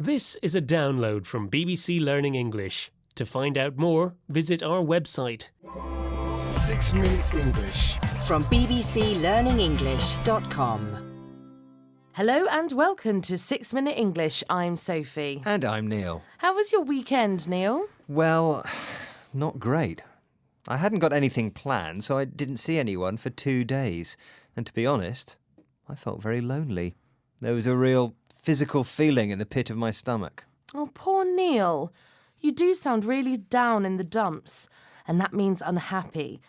This is a download from BBC Learning English. To find out more, visit our website. 6 Minute English. From bbclearningenglish.com. Hello and welcome to 6 Minute English. I'm Sophie. And I'm Neil. How was your weekend, Neil? Well, not great. I hadn't got anything planned, so I didn't see anyone for 2 days. And to be honest, I felt very lonely. There was a real physical feeling in the pit of my stomach. Oh, poor Neil. You do sound really down in the dumps, and that means unhappy.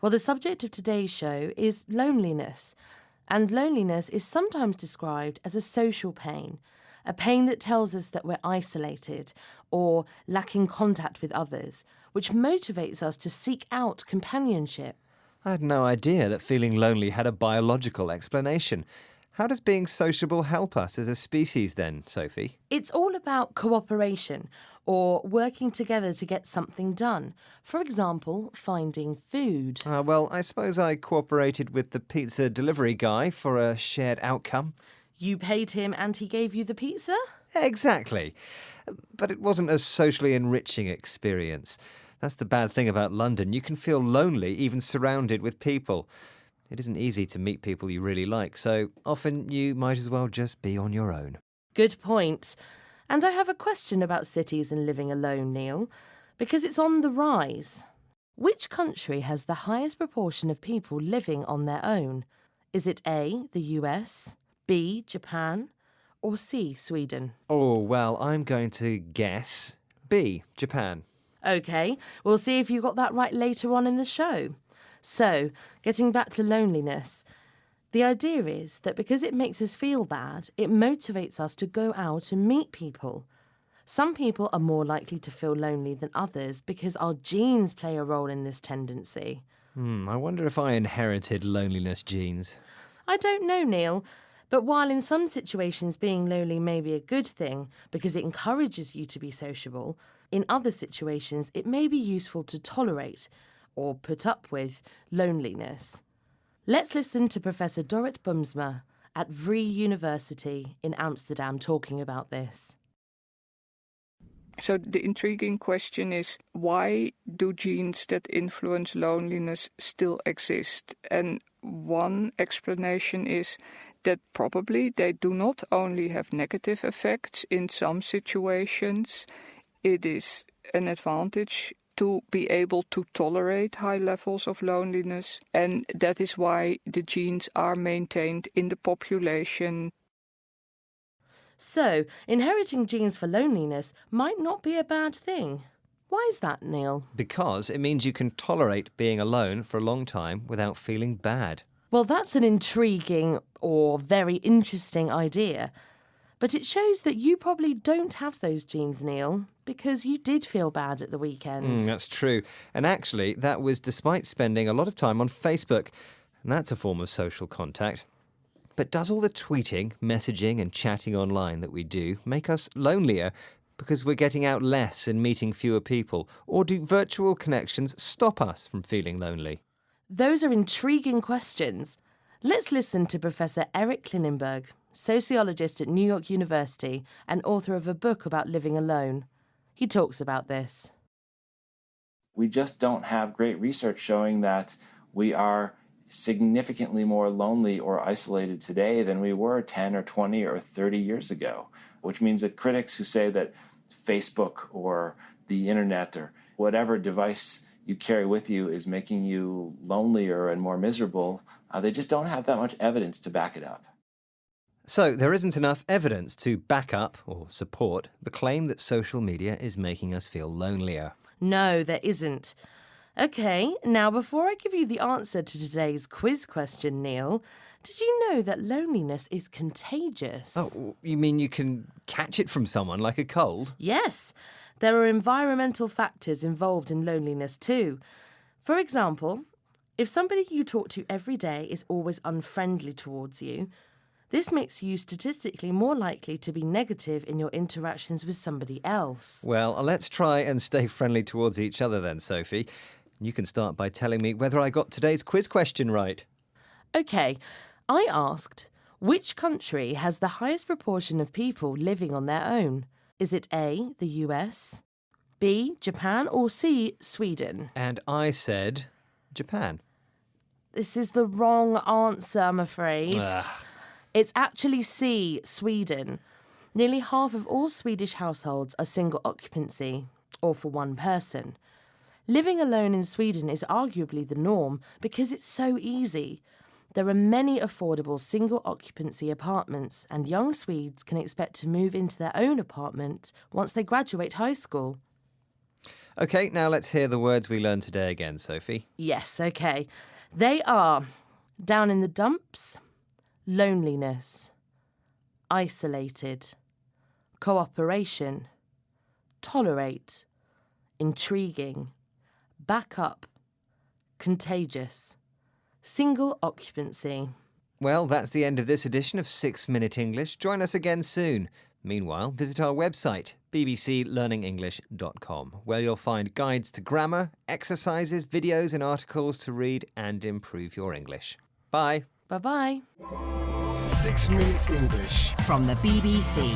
Well, the subject of today's show is loneliness. And loneliness is sometimes described as a social pain, a pain that tells us that we're isolated or lacking contact with others, which motivates us to seek out companionship. I had no idea that feeling lonely had a biological explanation. How does being sociable help us as a species then, Sophie? It's all about cooperation or working together to get something done. For example, finding food. Well, I suppose I cooperated with the pizza delivery guy for a shared outcome. You paid him and he gave you the pizza? Exactly. But it wasn't a socially enriching experience. That's the bad thing about London. You can feel lonely even surrounded with people. It isn't easy to meet people you really like, so often you might as well just be on your own. Good point. And I have a question about cities and living alone, Neil, because it's on the rise. Which country has the highest proportion of people living on their own? Is it A, the US, B, Japan, or C, Sweden? Oh, well, I'm going to guess B, Japan. OK, we'll see if you got that right later on in the show. So, getting back to loneliness, the idea is that because it makes us feel bad, it motivates us to go out and meet people. Some people are more likely to feel lonely than others because our genes play a role in this tendency. I wonder if I inherited loneliness genes. I don't know, Neil, but while in some situations being lonely may be a good thing because it encourages you to be sociable, in other situations it may be useful to tolerate or put up with loneliness. Let's listen to Professor Dorrit Boomsma at Vrije University in Amsterdam talking about this. So the intriguing question is, why do genes that influence loneliness still exist? And one explanation is that probably they do not only have negative effects in some situations, it is an advantage to be able to tolerate high levels of loneliness, and that is why the genes are maintained in the population. So, inheriting genes for loneliness might not be a bad thing. Why is that, Neil? Because it means you can tolerate being alone for a long time without feeling bad. Well, that's an intriguing or very interesting idea. But it shows that you probably don't have those genes, Neil, because you did feel bad at the weekend. That's true. And actually, that was despite spending a lot of time on Facebook. And that's a form of social contact. But does all the tweeting, messaging and chatting online that we do make us lonelier because we're getting out less and meeting fewer people? Or do virtual connections stop us from feeling lonely? Those are intriguing questions. Let's listen to Professor Eric Klinenberg, sociologist at New York University and author of a book about living alone. He talks about this. We just don't have great research showing that we are significantly more lonely or isolated today than we were 10 or 20 or 30 years ago, which means that critics who say that Facebook or the internet or whatever device you carry with you is making you lonelier and more miserable, they just don't have that much evidence to back it up. So there isn't enough evidence to back up or support the claim that social media is making us feel lonelier. No, there isn't. OK, now before I give you the answer to today's quiz question, Neil, did you know that loneliness is contagious? Oh, you mean you can catch it from someone like a cold? Yes, there are environmental factors involved in loneliness too. For example, if somebody you talk to every day is always unfriendly towards you, this makes you statistically more likely to be negative in your interactions with somebody else. Well, let's try and stay friendly towards each other then, Sophie. You can start by telling me whether I got today's quiz question right. OK, I asked, Which country has the highest proportion of people living on their own? Is it A, the US, B, Japan, or C, Sweden? And I said Japan. This is the wrong answer, I'm afraid. Ugh. It's actually C, Sweden. Nearly half of all Swedish households are single occupancy, or for one person. Living alone in Sweden is arguably the norm because it's so easy. There are many affordable single occupancy apartments, and young Swedes can expect to move into their own apartment once they graduate high school. OK, now let's hear the words we learned today again, Sophie. Yes, OK. They are down in the dumps, loneliness, isolated, cooperation, tolerate, intriguing, back up, contagious, single occupancy. Well, that's the end of this edition of 6 Minute English. Join us again soon. Meanwhile, visit our website, bbclearningenglish.com, where you'll find guides to grammar, exercises, videos and articles to read and improve your English. Bye. Bye-bye. 6 Minute English. From the BBC.